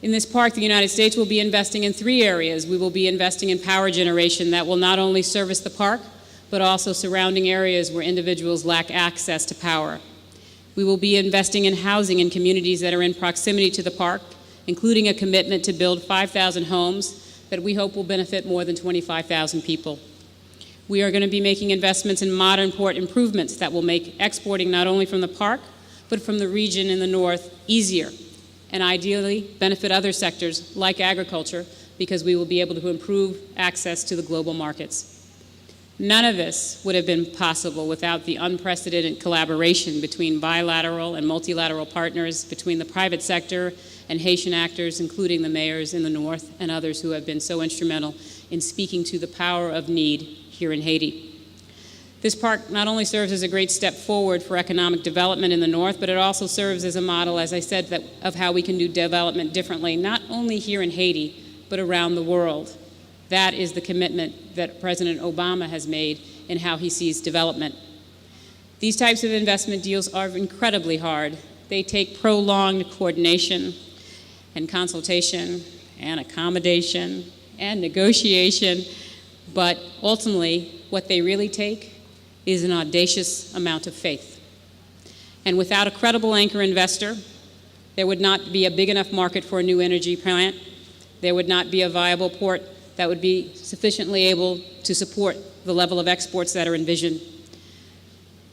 In this park, the United States will be investing in 3 areas. We will be investing in power generation that will not only service the park, but also surrounding areas where individuals lack access to power. We will be investing in housing in communities that are in proximity to the park, including a commitment to build 5,000 homes that we hope will benefit more than 25,000 people. We are going to be making investments in modern port improvements that will make exporting not only from the park, but from the region in the north easier, and ideally benefit other sectors like agriculture, because we will be able to improve access to the global markets. None of this would have been possible without the unprecedented collaboration between bilateral and multilateral partners, between the private sector and Haitian actors, including the mayors in the north and others who have been so instrumental in speaking to the power of need here in Haiti. This park not only serves as a great step forward for economic development in the north, but it also serves as a model, as I said, of how we can do development differently, not only here in Haiti, but around the world. That is the commitment that President Obama has made in how he sees development. These types of investment deals are incredibly hard. They take prolonged coordination and consultation and accommodation and negotiation, but ultimately what they really take is an audacious amount of faith. And without a credible anchor investor, there would not be a big enough market for a new energy plant. There would not be a viable port that would be sufficiently able to support the level of exports that are envisioned.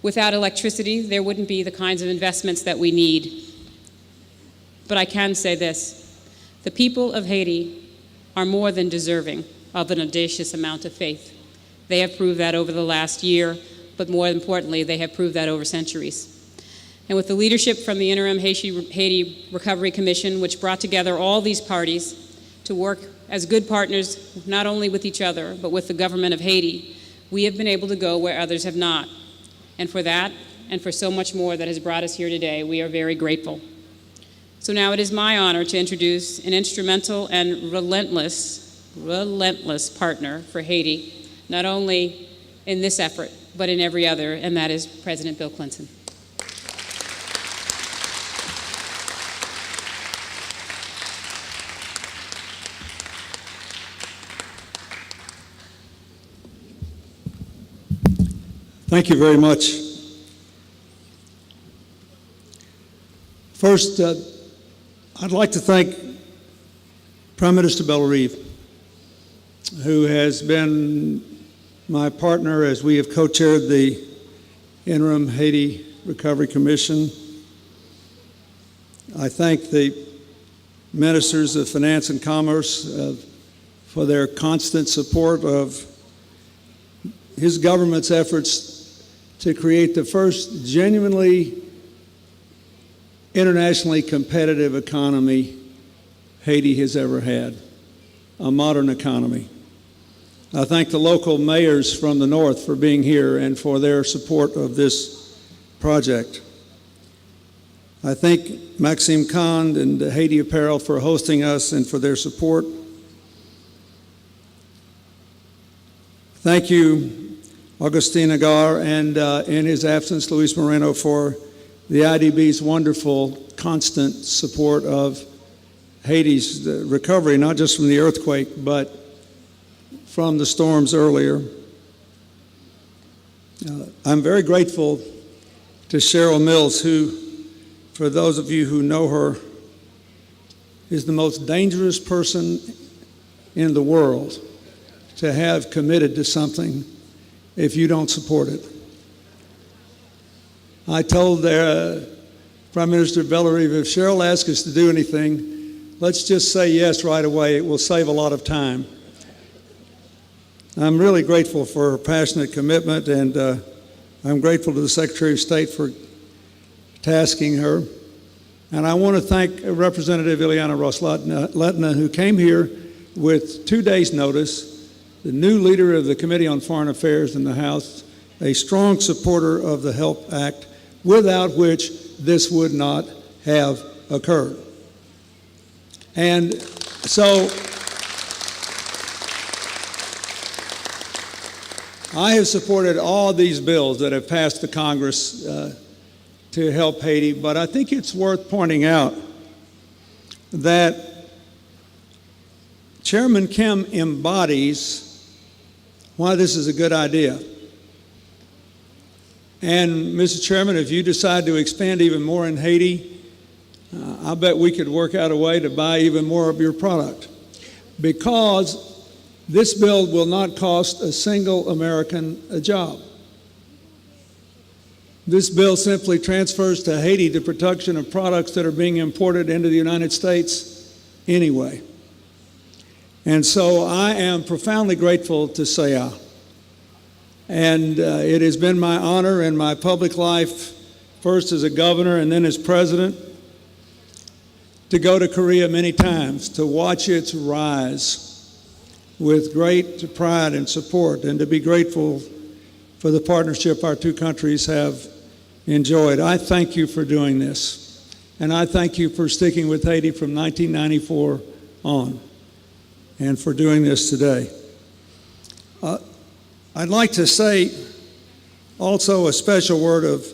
Without electricity, there wouldn't be the kinds of investments that we need. But I can say this: the people of Haiti are more than deserving of an audacious amount of faith. They have proved that over the last year, but more importantly, they have proved that over centuries. And with the leadership from the Interim Haiti Recovery Commission, which brought together all these parties to work as good partners, not only with each other, but with the government of Haiti, we have been able to go where others have not. And for that, and for so much more that has brought us here today, we are very grateful. So now it is my honor to introduce an instrumental and relentless partner for Haiti, not only in this effort, but in every other, and that is President Bill Clinton. Thank you very much. First, I'd like to thank Prime Minister Bellerive, who has been my partner as we have co-chaired the Interim Haiti Recovery Commission. I thank the Ministers of Finance and Commerce for their constant support of his government's efforts to create the first genuinely internationally competitive economy Haiti has ever had, a modern economy. I thank the local mayors from the north for being here and for their support of this project. I thank Maxime Conde and Haiti Apparel for hosting us and for their support. Thank you, Augustin Agar, and in his absence, Luis Moreno, for the IDB's wonderful, constant support of Haiti's recovery, not just from the earthquake, but from the storms earlier. I'm very grateful to Cheryl Mills, who, for those of you who know her, is the most dangerous person in the world to have committed to something if you don't support it. I told Prime Minister Bellerive, if Cheryl asks us to do anything, let's just say yes right away. It will save a lot of time. I'm really grateful for her passionate commitment, and I'm grateful to the Secretary of State for tasking her. And I want to thank Representative Ileana Ros-Lehtinen, who came here with 2 days' notice, the new leader of the Committee on Foreign Affairs in the House, a strong supporter of the HELP Act, without which this would not have occurred. And so I have supported all these bills that have passed the Congress to help Haiti, but I think it's worth pointing out that Chairman Kim embodies why this is a good idea. And, Mr. Chairman, if you decide to expand even more in Haiti, I bet we could work out a way to buy even more of your product. Because this bill will not cost a single American a job. This bill simply transfers to Haiti the production of products that are being imported into the United States anyway. And so I am profoundly grateful to SAIA. And it has been my honor in my public life, first as a governor and then as president, to go to Korea many times, to watch its rise with great pride and support, and to be grateful for the partnership our two countries have enjoyed. I thank you for doing this, and I thank you for sticking with Haiti from 1994 on, and for doing this today. I'd like to say also a special word of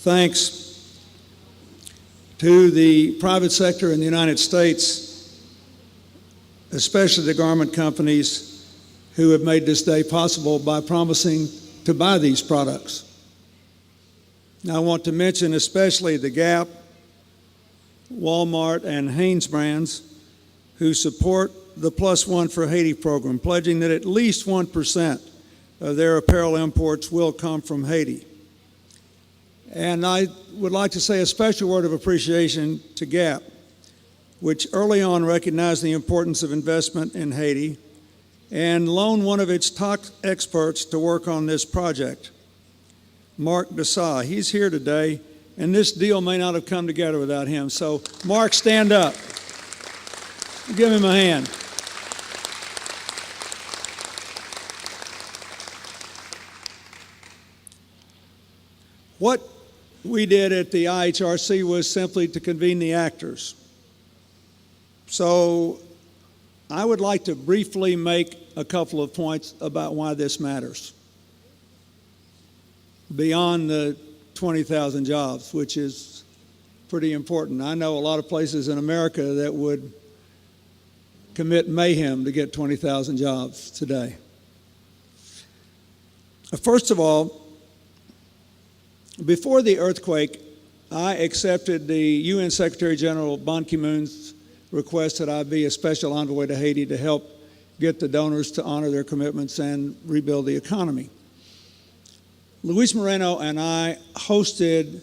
thanks to the private sector in the United States, especially the garment companies who have made this day possible by promising to buy these products. Now, I want to mention especially the Gap, Walmart, and Hanes brands who support the Plus One for Haiti program, pledging that at least 1% of their apparel imports will come from Haiti. And I would like to say a special word of appreciation to Gap, which early on recognized the importance of investment in Haiti and loaned one of its top experts to work on this project, Mark Dessau. He's here today, and this deal may not have come together without him. So, Mark, stand up. Give him a hand. What we did at the IHRC was simply to convene the actors. So I would like to briefly make a couple of points about why this matters, beyond the 20,000 jobs, which is pretty important. I know a lot of places in America that would commit mayhem to get 20,000 jobs today. First of all, before the earthquake, I accepted the UN Secretary General Ban Ki-moon's request that I be a special envoy to Haiti to help get the donors to honor their commitments and rebuild the economy. Luis Moreno and I hosted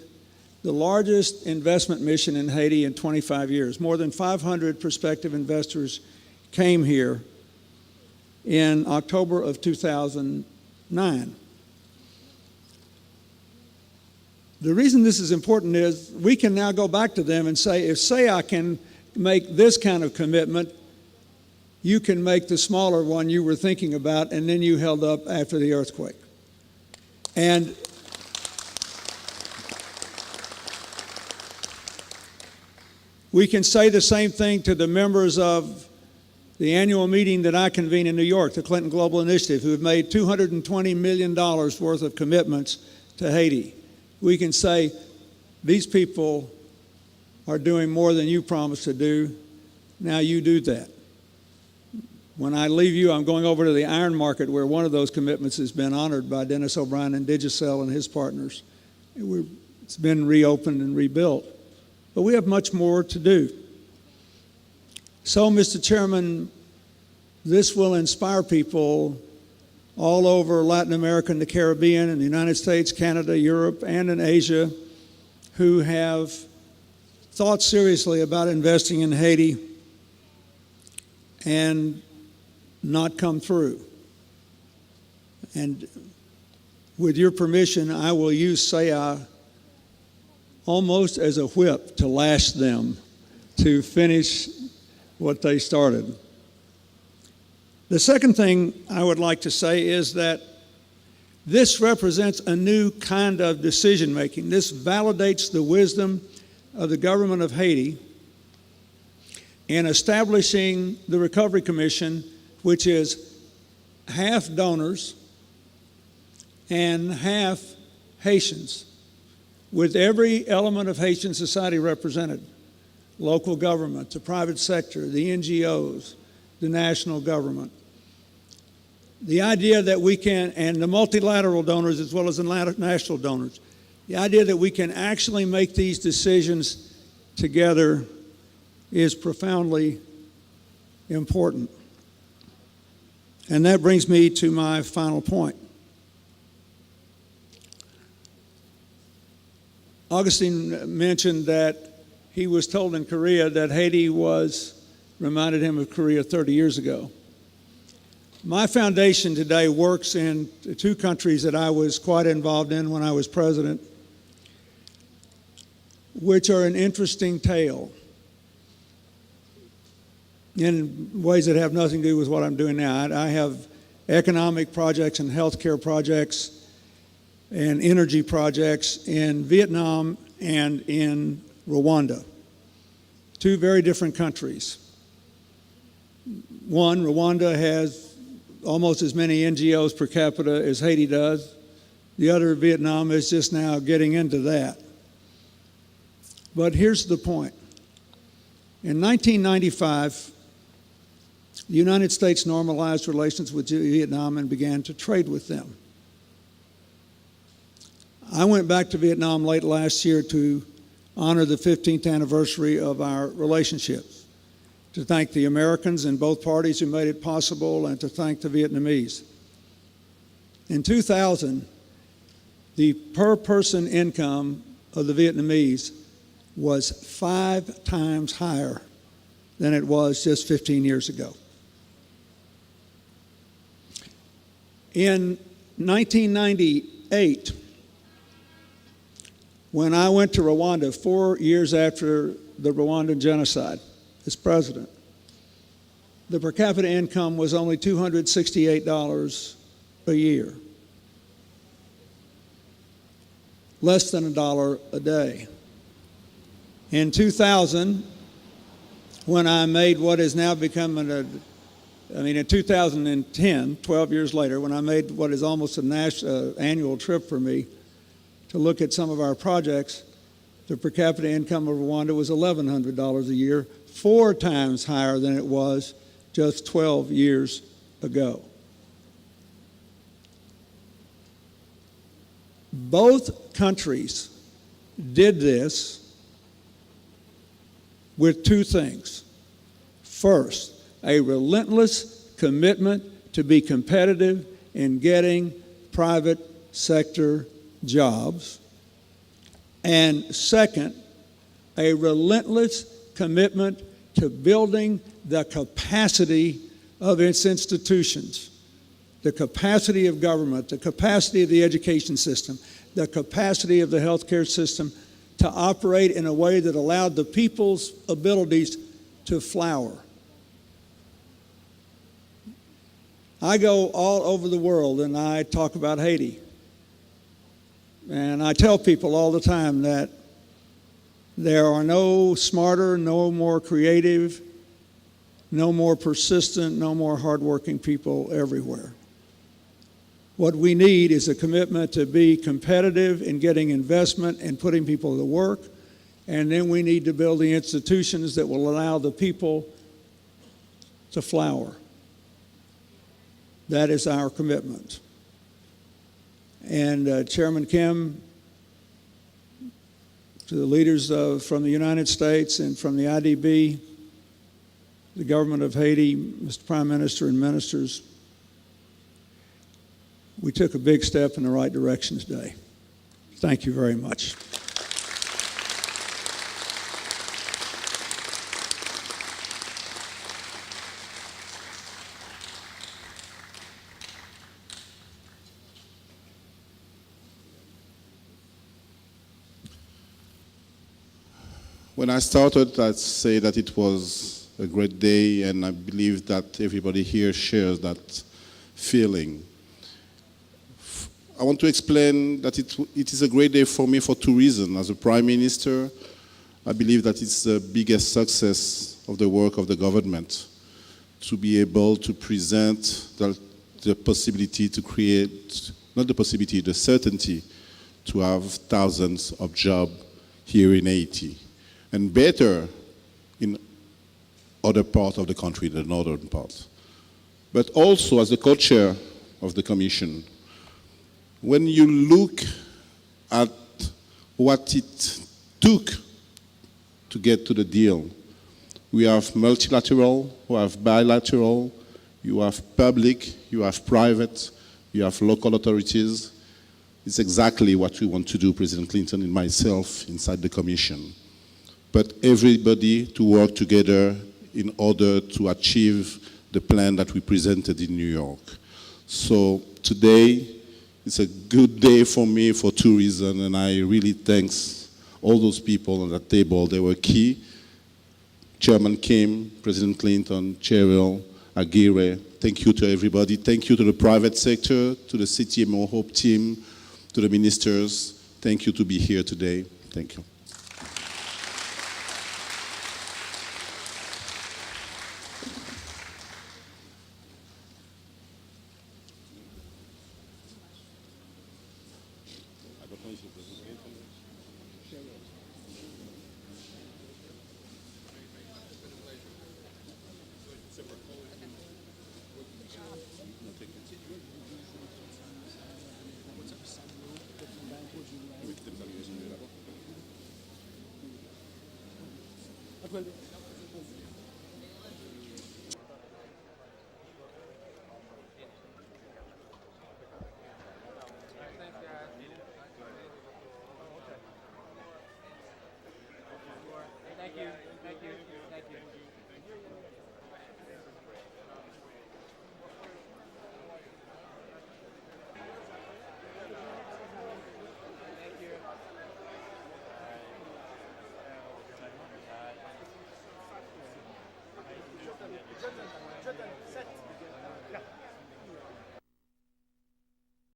the largest investment mission in Haiti in 25 years. More than 500 prospective investors came here in October of 2009. The reason this is important is we can now go back to them and say, if SAIA can make this kind of commitment, you can make the smaller one you were thinking about, and then you held up after the earthquake. And we can say the same thing to the members of the annual meeting that I convene in New York, the Clinton Global Initiative, who have made $220 million worth of commitments to Haiti. We can say, these people are doing more than you promised to do. Now you do that. When I leave you, I'm going over to the iron market where one of those commitments has been honored by Dennis O'Brien and Digicel and his partners. It's been reopened and rebuilt. But we have much more to do. So, Mr. Chairman, this will inspire people all over Latin America and the Caribbean and the United States, Canada, Europe, and in Asia who have thought seriously about investing in Haiti and not come through. And with your permission, I will use SAIA almost as a whip to lash them to finish what they started. The second thing I would like to say is that this represents a new kind of decision making. This validates the wisdom of the government of Haiti in establishing the Recovery Commission, which is half donors and half Haitians, with every element of Haitian society represented: local government, the private sector, the NGOs, the national government. The idea that we can, and the multilateral donors as well as the national donors, the idea that we can actually make these decisions together is profoundly important. And that brings me to my final point. Augustine mentioned that he was told in Korea that Haiti reminded him of Korea 30 years ago. My foundation today works in two countries that I was quite involved in when I was president, which are an interesting tale in ways that have nothing to do with what I'm doing now. I have economic projects and healthcare projects and energy projects in Vietnam and in Rwanda, two very different countries. One, Rwanda has almost as many NGOs per capita as Haiti does. The other, Vietnam, is just now getting into that. But here's the point. In 1995, the United States normalized relations with Vietnam and began to trade with them. I went back to Vietnam late last year to honor the 15th anniversary of our relationships, to thank the Americans in both parties who made it possible, and to thank the Vietnamese. In 2000, the per-person income of the Vietnamese was 5 times higher than it was just 15 years ago. In 1998, when I went to Rwanda 4 years after the Rwandan genocide as president, the per capita income was only $268 a year, less than $1 a day. In 2000, when I made what is now becoming in 2010, 12 years later, when I made what is almost an annual trip for me to look at some of our projects, the per capita income of Rwanda was $1,100 a year, 4 times higher than it was just 12 years ago. Both countries did this with two things. First, a relentless commitment to be competitive in getting private sector jobs. And second, a relentless commitment to building the capacity of its institutions, the capacity of government, the capacity of the education system, the capacity of the healthcare system to operate in a way that allowed the people's abilities to flower. I go all over the world and I talk about Haiti. And I tell people all the time that there are no smarter, no more creative, no more persistent, no more hardworking people everywhere. What we need is a commitment to be competitive in getting investment and putting people to work. And then we need to build the institutions that will allow the people to flower. That is our commitment. And Chairman Kim, to the leaders from the United States and from the IDB, the government of Haiti, Mr. Prime Minister and ministers, we took a big step in the right direction today. Thank you very much. When I started, I'd say that it was a great day, and I believe that everybody here shares that feeling. I want to explain that it is a great day for me for two reasons. As a Prime Minister, I believe that it's the biggest success of the work of the government to be able to present the possibility to create, not the possibility, the certainty to have thousands of jobs here in Haiti. And better, in other part of the country, the northern part. But also as the co-chair of the commission, when you look at what it took to get to the deal, we have multilateral, we have bilateral, you have public, you have private, you have local authorities. It's exactly what we want to do, President Clinton and myself, inside the commission. But everybody to work together in order to achieve the plan that we presented in New York. So today, it's a good day for me for two reasons, and I really thanks all those people on that table. They were key. Chairman Kim, President Clinton, Cheryl, Aguirre. Thank you to everybody. Thank you to the private sector, to the CTMO Hope team, to the ministers. Thank you to be here today. Thank you.